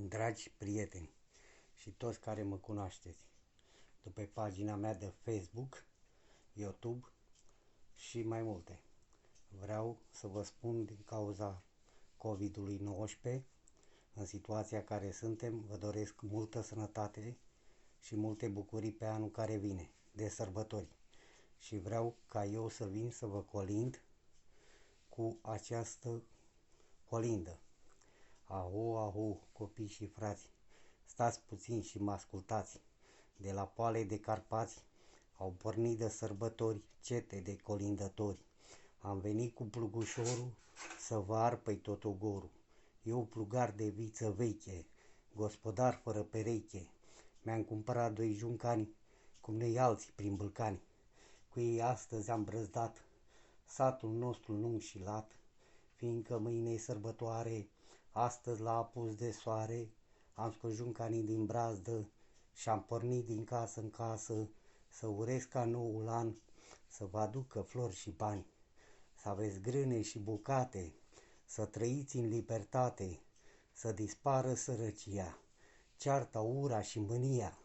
Dragi prieteni și toți care mă cunoașteți, după pagina mea de Facebook, YouTube și mai multe, vreau să vă spun din cauza COVID-ului 19, în situația care suntem, vă doresc multă sănătate și multe bucurii pe anul care vine, de sărbători. Și vreau ca eu să vin să vă colind cu această colindă. Aho, aho, copii și frați, stați puțin și mă ascultați. De la poale de Carpați au pornit de sărbători cete de colindători. Am venit cu plugușorul să vă arpăi tot ogorul. Eu plugar de viță veche, gospodar fără pereche. Mi-am cumpărat 2 juncani, cum ne alții prin Bălcani. Cu ei astăzi am brăzdat satul nostru lung și lat, fiindcă mâine e sărbătoare. Astăzi la apus de soare am scos juncanii din brazdă și am pornit din casă în casă să urez ca noul an să vă aducă flori și bani, să aveți grâne și bucate, să trăiți în libertate, să dispară sărăcia, cearta, ura și mânia,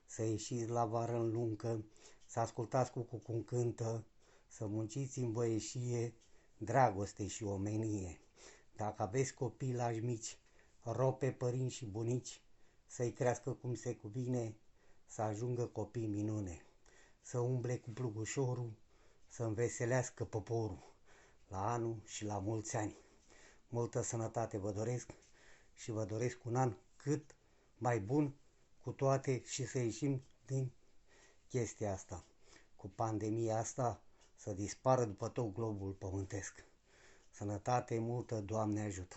să ieșiți la vară în luncă, să ascultați cu cum cântă, să munciți în voieșie, dragoste și omenie. Dacă aveți copii lași mici, rog pe părinți și bunici să-i crească cum se cuvine, să ajungă copii minune, să umble cu plugușorul, să înveselească poporul la anul și la mulți ani. Multă sănătate vă doresc și vă doresc un an cât mai bun cu toate și să ieșim din chestia asta, cu pandemia asta, să dispară după tot globul pământesc. Sănătate multă, Doamne ajută!